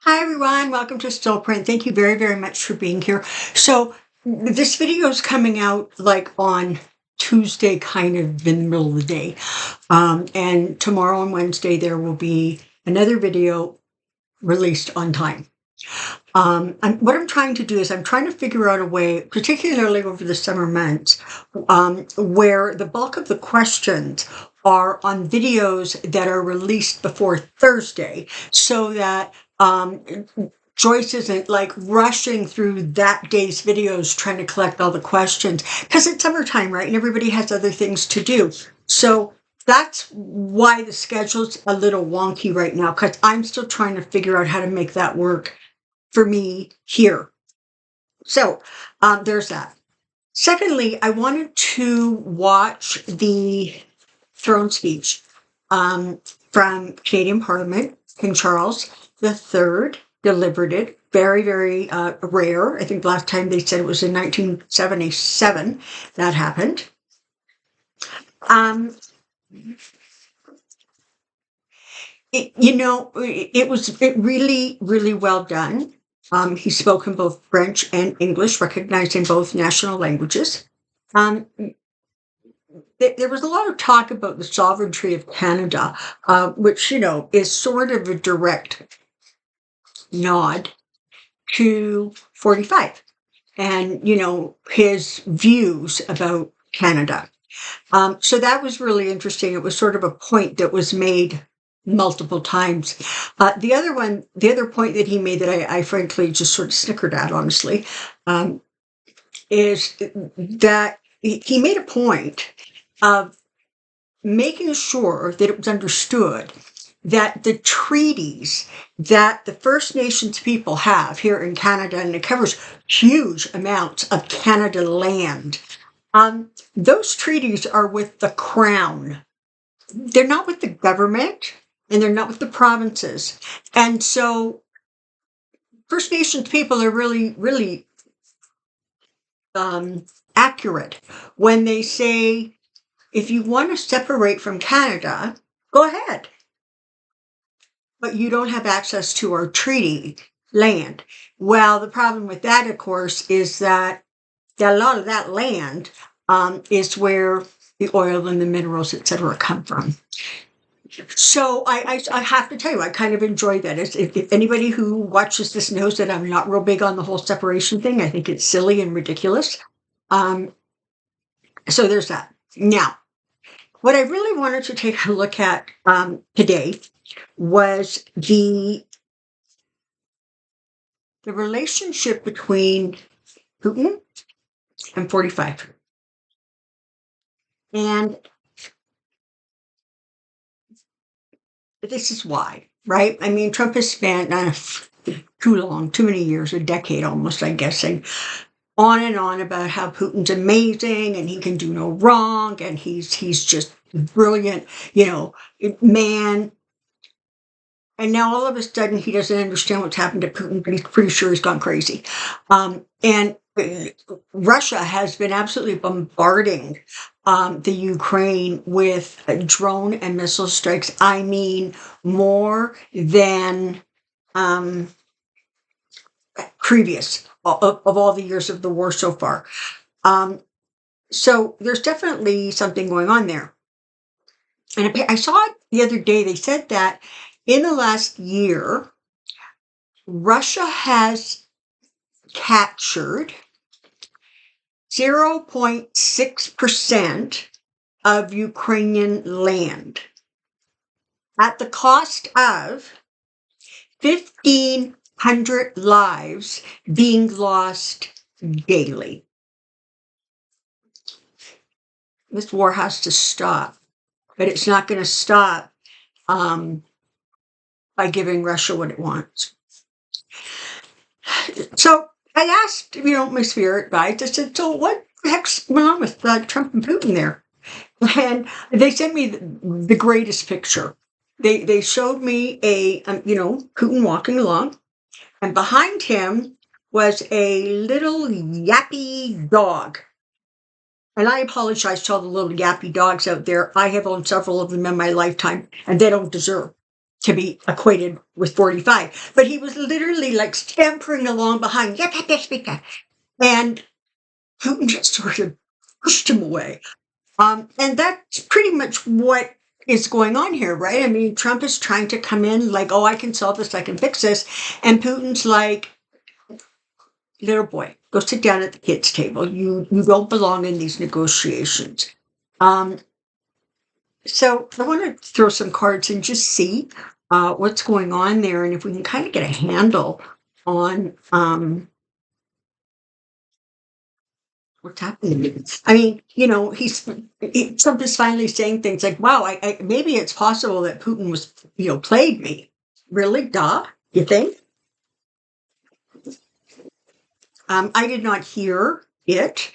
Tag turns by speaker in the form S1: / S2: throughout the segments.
S1: Hi everyone, welcome to Soulprint. Thank you very, very much for being here. So this video is coming out like on Tuesday, kind of in the middle of the day. And tomorrow and Wednesday, there will be another video released on time. What I'm trying to do is I'm trying to figure out a way, particularly over the summer months, where the bulk of the questions are on videos that are released before Thursday, so that Joyce isn't like rushing through that day's videos trying to collect all the questions, because it's summertime, right? And everybody has other things to do. So that's why the schedule's a little wonky right now, because I'm still trying to figure out how to make that work for me here. So there's that. Secondly, I wanted to watch the throne speech from Canadian Parliament. King Charles III delivered it. Very, very rare. I think the last time they said it was in 1977 that happened. It was really, really well done. He spoke in both French and English, recognized in both national languages. There was a lot of talk about the sovereignty of Canada, which, is sort of a direct nod to 45 and, his views about Canada. So that was really interesting. It was sort of a point that was made multiple times. The other point that he made that I frankly just sort of snickered at, honestly, is that he made a point of making sure that it was understood that the treaties that the First Nations people have here in Canada, and it covers huge amounts of Canada land, those treaties are with the Crown. They're not with the government, and they're not with the provinces. And so First Nations people are really, really accurate when they say, if you want to separate from Canada, go ahead. But you don't have access to our treaty land. Well, the problem with that, of course, is that a lot of that land is where the oil and the minerals, etc., come from. So I have to tell you, I kind of enjoy that. If anybody who watches this knows that I'm not real big on the whole separation thing. I think it's silly and ridiculous. So there's that. Now, what I really wanted to take a look at today was the relationship between Putin and 45. And this is why, right? I mean, Trump has spent too many years, a decade almost, I'm guessing, on and on about how Putin's amazing and he can do no wrong and he's just brilliant, man. And now all of a sudden he doesn't understand what's happened to Putin, but he's pretty sure he's gone crazy. And Russia has been absolutely bombarding the Ukraine with drone and missile strikes. I mean, more than previous of all the years of the war so far. So there's definitely something going on there. And I saw it the other day. They said that in the last year, Russia has captured 0.6% of Ukrainian land at the cost of 1,500 lives being lost daily. This war has to stop, but it's not going to stop by giving Russia what it wants. So I asked, my spirit guides, I said, so what the heck's going on with Trump and Putin there? And they sent me the greatest picture. They showed me Putin walking along, and behind him was a little yappy dog. And I apologize to all the little yappy dogs out there. I have owned several of them in my lifetime, and they don't deserve. to be equated with 45. But he was literally like scampering along behind, yep, yep, yep, yep, yep. And Putin just sort of pushed him away. And that's pretty much what is going on here, right? I mean, Trump is trying to come in like, oh, I can solve this, I can fix this. And Putin's like, little boy, go sit down at the kids' table. You don't belong in these negotiations. Um, so I want to throw some cards and just see what's going on there, and if we can kind of get a handle on what's happening. I mean, Trump is finally saying things like, "Wow, maybe it's possible that Putin was, played me." Really, duh? You think? I did not hear it,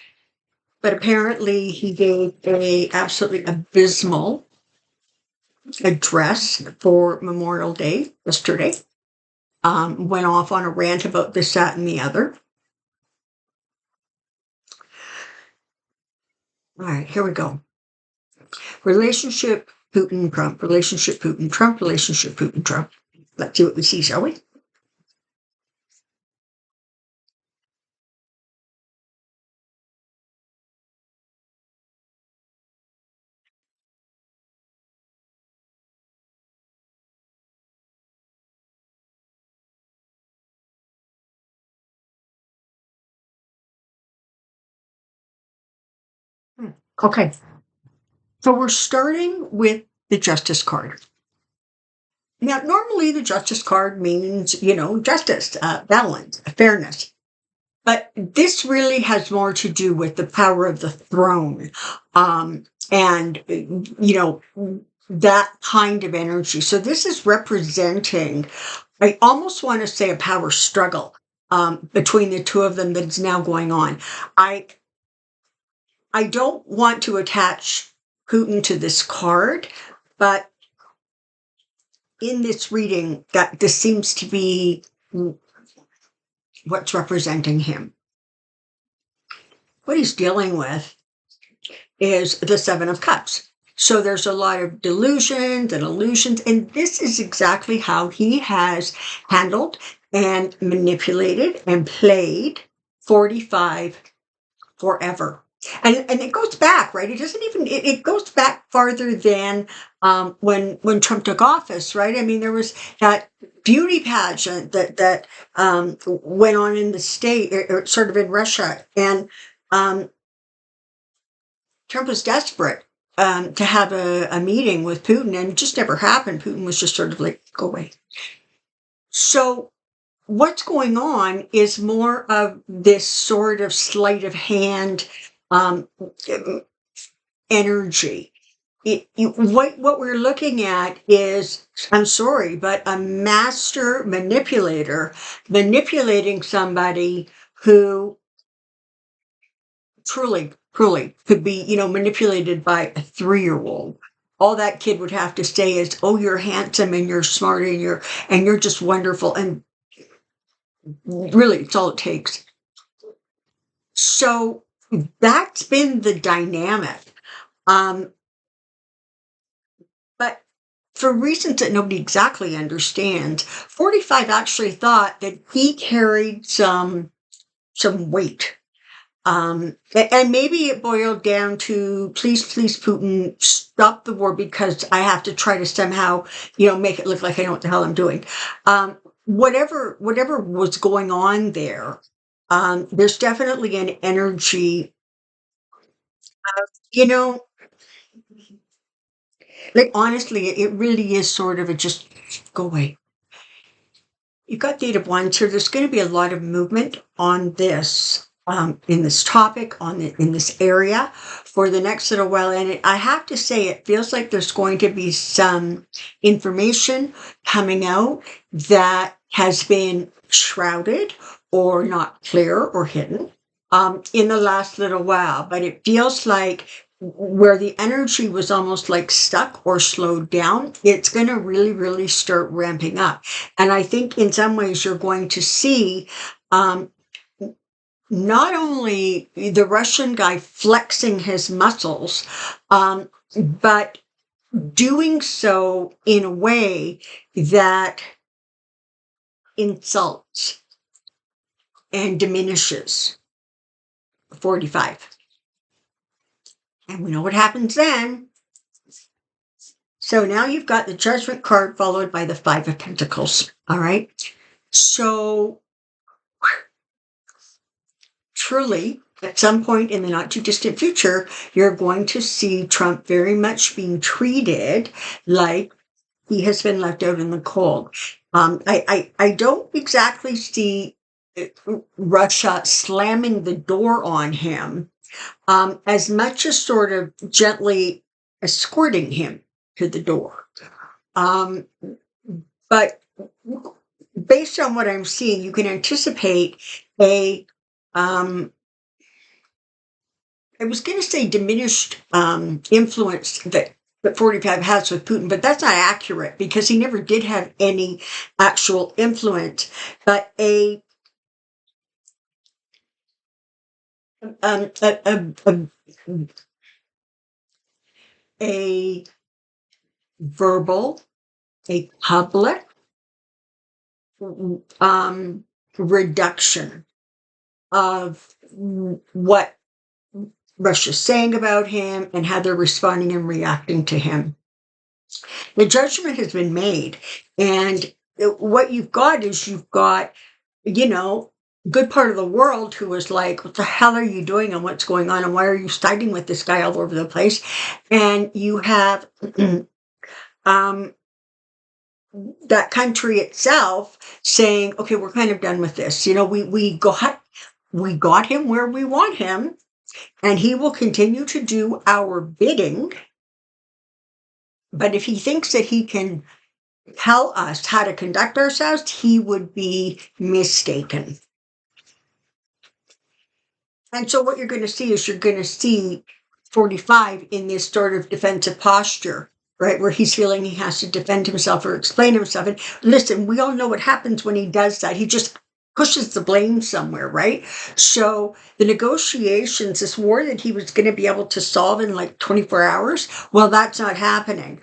S1: but apparently he gave a absolutely abysmal address for Memorial Day yesterday. Went off on a rant about this, that, and the other. All right, here we go. Relationship Putin Trump, relationship Putin Trump, relationship Putin Trump. Let's see what we see, shall we? Okay, so we're starting with the Justice card. Now, normally the Justice card means, justice, balance, fairness. But this really has more to do with the power of the throne, and, that kind of energy. So this is representing, I almost want to say, a power struggle between the two of them that's now going on. I I don't want to attach Putin to this card, but in this reading, that this seems to be what's representing him. What he's dealing with is the Seven of Cups. So there's a lot of delusions and illusions, and this is exactly how he has handled and manipulated and played 45 forever. And it goes back, right? It doesn't even it goes back farther than when Trump took office, right? I mean, there was that beauty pageant that went on in the state, or sort of in Russia, and um, Trump was desperate to have a meeting with Putin, and it just never happened. Putin was just sort of like, go away. So what's going on is more of this sort of sleight of hand um, energy. What we're looking at is, I'm sorry, but a master manipulator manipulating somebody who truly could be, manipulated by a 3-year-old. All that kid would have to say is, "Oh, you're handsome and you're smart and you're just wonderful," and really, it's all it takes. So that's been the dynamic. Um, but for reasons that nobody exactly understands, 45 actually thought that he carried some weight. And maybe it boiled down to, please, Putin, stop the war because I have to try to somehow, make it look like I know what the hell I'm doing. Whatever was going on there, there's definitely an energy, you know, like honestly, it really is sort of a just go away. You've got Date of One, so there's going to be a lot of movement on this, in this topic, in this area for the next little while. And I have to say, it feels like there's going to be some information coming out that has been shrouded or not clear or hidden in the last little while. But it feels like where the energy was almost like stuck or slowed down, it's going to really, really start ramping up. And I think in some ways you're going to see um, not only the Russian guy flexing his muscles, but doing so in a way that insults and diminishes 45. And we know what happens then. So now you've got the Judgment card followed by the Five of Pentacles. All right. So truly, at some point in the not too distant future, you're going to see Trump very much being treated like he has been left out in the cold. I don't exactly see Russia slamming the door on him as much as sort of gently escorting him to the door. But based on what I'm seeing, you can anticipate a, I was going to say diminished influence that 45 has with Putin, but that's not accurate because he never did have any actual influence, but um, a, a, a, a verbal, a public reduction of what Russia's saying about him and how they're responding and reacting to him. The judgment has been made. And what you've got is you've got, a good part of the world who is like, what the hell are you doing and what's going on and why are you siding with this guy all over the place? And you have that country itself saying, okay, we're kind of done with this. We got him where we want him, and he will continue to do our bidding. But if he thinks that he can tell us how to conduct ourselves, he would be mistaken. And so what you're going to see is you're going to see 45 in this sort of defensive posture, right? Where he's feeling he has to defend himself or explain himself. And listen, we all know what happens when he does that. He just pushes the blame somewhere, right? So the negotiations, this war that he was going to be able to solve in like 24 hours, well, that's not happening.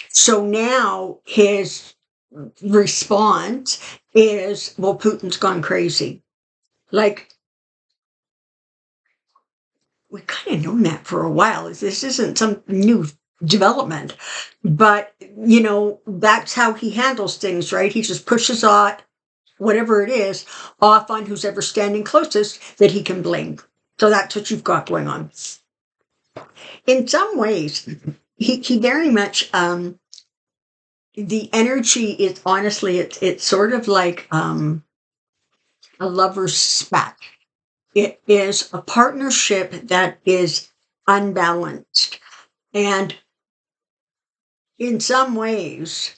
S1: So now his response is, well, Putin's gone crazy. Like, we kind of known that for a while. This isn't some new development, but that's how he handles things, right? He just pushes on whatever it is off on who's ever standing closest that he can blame. So that's what you've got going on. In some ways, he very much the energy is honestly it's sort of like a lover's spat. It is a partnership that is unbalanced. And in some ways,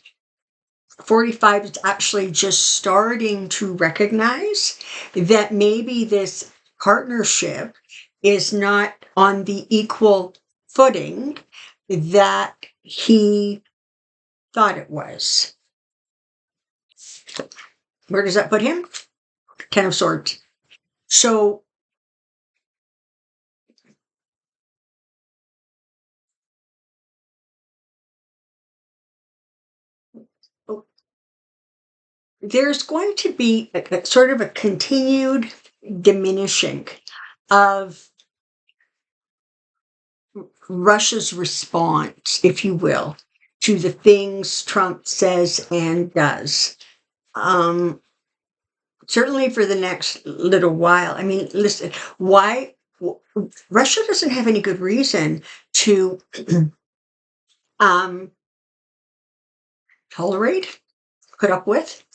S1: 45 is actually just starting to recognize that maybe this partnership is not on the equal footing that he thought it was. Where does that put him? 10 of Swords. So there's going to be a sort of a continued diminishing of Russia's response, if you will, to the things Trump says and does. Certainly for the next little while. I mean, listen, why Russia doesn't have any good reason to tolerate, put up with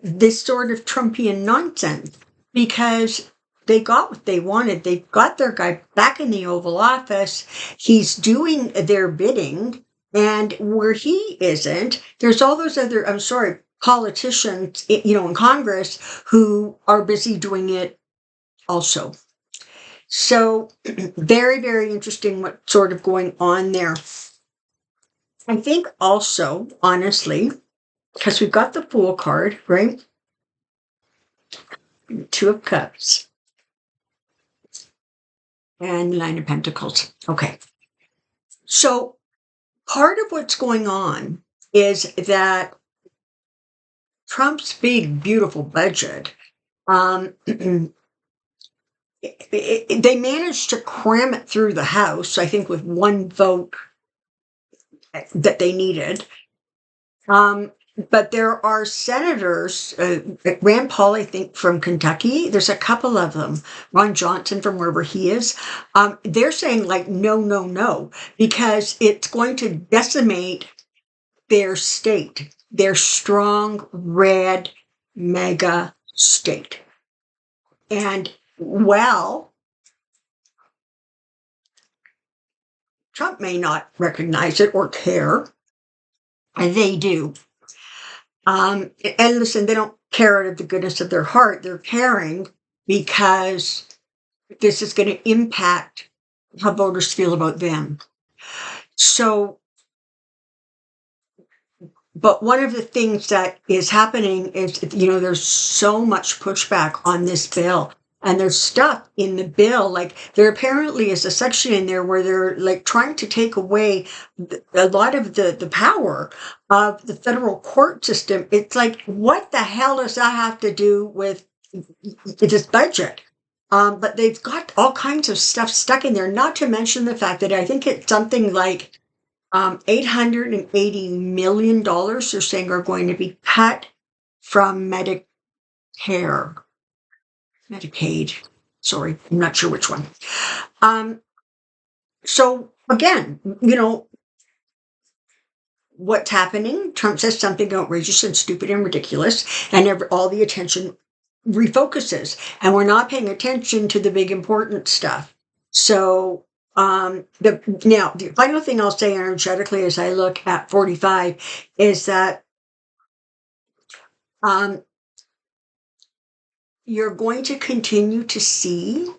S1: this sort of Trumpian nonsense because they got what they wanted. They got their guy back in the Oval Office. He's doing their bidding. And where he isn't, there's all those other, politicians, in Congress who are busy doing it also. So very, very interesting what's sort of going on there. I think also, honestly, because we've got the Fool card, right? Two of Cups and Nine of Pentacles. Okay. So part of what's going on is that Trump's big, beautiful budget, they managed to cram it through the House, I think, with one vote that they needed. But there are senators, Rand Paul, I think, from Kentucky. There's a couple of them. Ron Johnson from wherever he is. They're saying like, no, no, no, because it's going to decimate their state, their strong red mega state. And well, Trump may not recognize it or care. They do. And listen, they don't care out of the goodness of their heart. They're caring because this is going to impact how voters feel about them. So, but one of the things that is happening is, there's so much pushback on this bill. And there's stuff in the bill, like there apparently is a section in there where they're like trying to take away a lot of the power of the federal court system. It's like, what the hell does that have to do with this budget? But they've got all kinds of stuff stuck in there, not to mention the fact that I think it's something like $880 million they're saying are going to be cut from Medicaid. Sorry, I'm not sure which one. So again, what's happening? Trump says something outrageous and stupid and ridiculous, and all the attention refocuses, and we're not paying attention to the big important stuff. So the final thing I'll say energetically as I look at 45 is that you're going to continue to see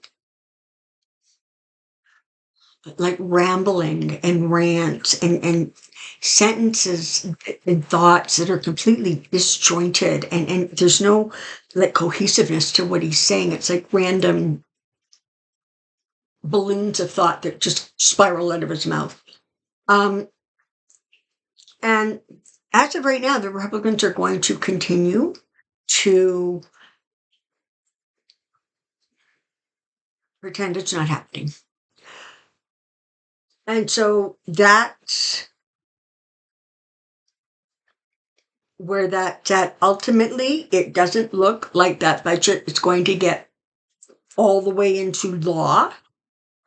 S1: like rambling and rants and sentences and thoughts that are completely disjointed, and there's no like cohesiveness to what he's saying. It's like random balloons of thought that just spiral out of his mouth. And as of right now, the Republicans are going to continue to pretend it's not happening. And so that's where that ultimately it doesn't look like that budget is going to get all the way into law.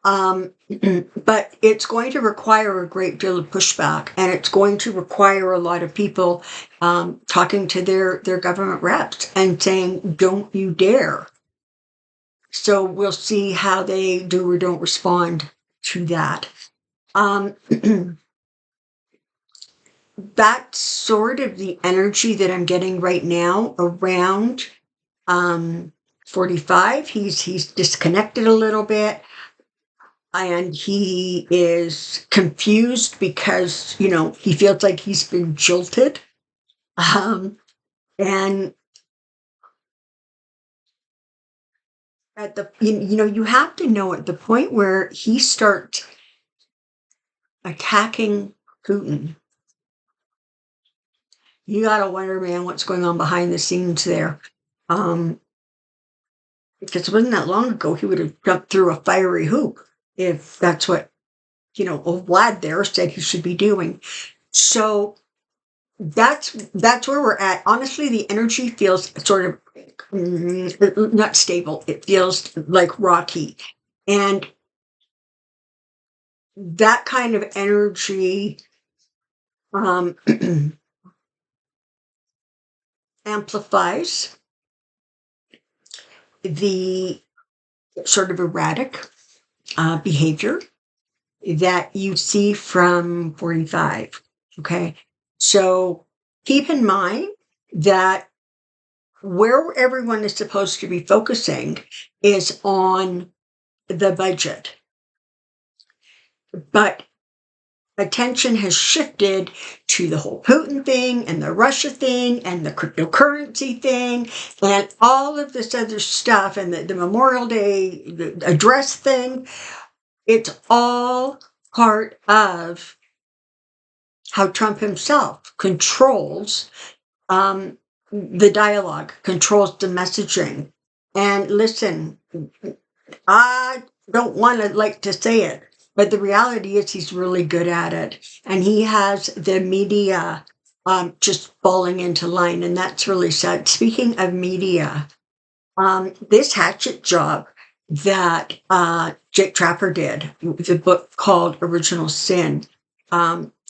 S1: But it's going to require a great deal of pushback, and it's going to require a lot of people talking to their government reps and saying, don't you dare. So we'll see how they do or don't respond to that. That's sort of the energy that I'm getting right now around 45. He's disconnected a little bit, and he is confused because he feels like he's been jilted, and at the you have to know at the point where he starts attacking Putin, you gotta wonder, man, what's going on behind the scenes there. Because it wasn't that long ago he would have jumped through a fiery hoop if that's what old Vlad there said he should be doing. So that's where we're at. Honestly, the energy feels sort of not stable. It feels like rocky, and that kind of energy amplifies the sort of erratic behavior that you see from 45. Okay. So keep in mind that where everyone is supposed to be focusing is on the budget. But attention has shifted to the whole Putin thing and the Russia thing and the cryptocurrency thing and all of this other stuff and the Memorial Day address thing. It's all part of how Trump himself controls the dialogue, controls the messaging. And listen, I don't want to like to say it, but the reality is he's really good at it. And he has the media just falling into line. And that's really sad. Speaking of media, this hatchet job that Jake Trapper did, the book called Original Sin,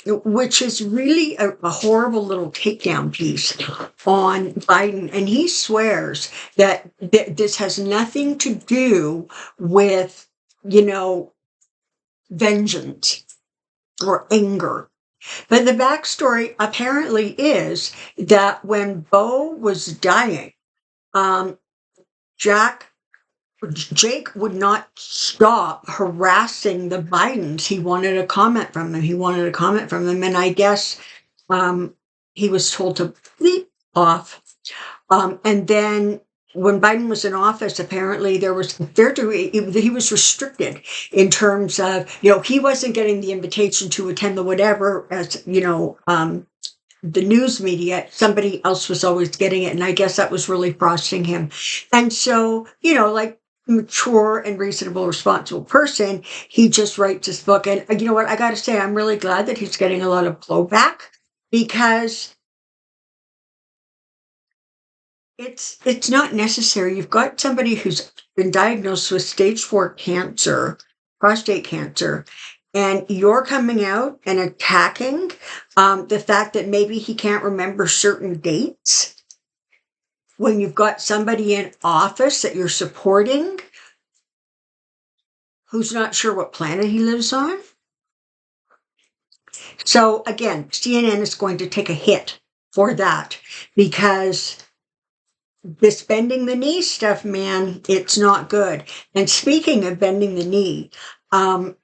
S1: which is really a horrible little takedown piece on Biden. And he swears that this has nothing to do with, vengeance or anger. But the backstory apparently is that when Beau was dying, um, Jake would not stop harassing the Bidens. He wanted a comment from them. And I guess he was told to bleep off. And then when Biden was in office, apparently there was he was restricted in terms of, he wasn't getting the invitation to attend the whatever, as, the news media. Somebody else was always getting it. And I guess that was really frosting him. And so, like mature and reasonable, responsible person, he just writes this book. And you know what? I got to say, I'm really glad that he's getting a lot of blowback, because it's not necessary. You've got somebody who's been diagnosed with stage 4 cancer, prostate cancer, and you're coming out and attacking the fact that maybe he can't remember certain dates when you've got somebody in office that you're supporting who's not sure what planet he lives on. So again, CNN is going to take a hit for that, because this bending the knee stuff, man, it's not good. And speaking of bending the knee, I'm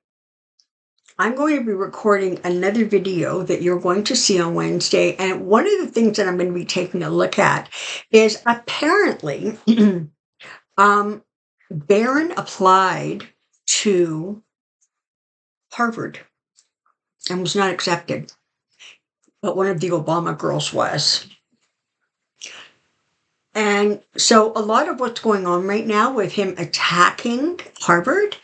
S1: going to be recording another video that you're going to see on Wednesday. And one of the things that I'm going to be taking a look at is apparently Barron applied to Harvard and was not accepted, but one of the Obama girls was. And so a lot of what's going on right now with him attacking Harvard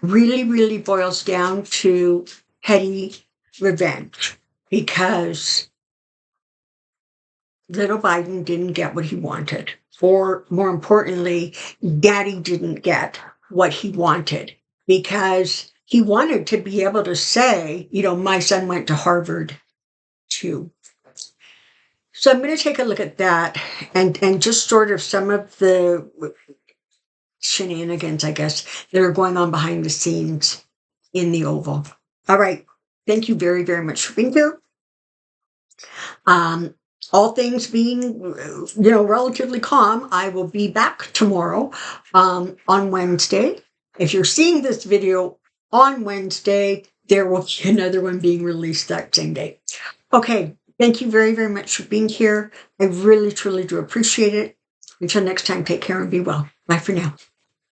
S1: really, really boils down to petty revenge, because little Biden didn't get what he wanted. Or more importantly, Daddy didn't get what he wanted, because he wanted to be able to say, my son went to Harvard too. So I'm going to take a look at that and just sort of some of the shenanigans, I guess, that are going on behind the scenes in the Oval. All right. Thank you very, very much for being here. All things being, relatively calm, I will be back tomorrow on Wednesday. If you're seeing this video on Wednesday, there will be another one being released that same day. Okay. Thank you very, very much for being here. I really, truly do appreciate it. Until next time, take care and be well. Bye for now.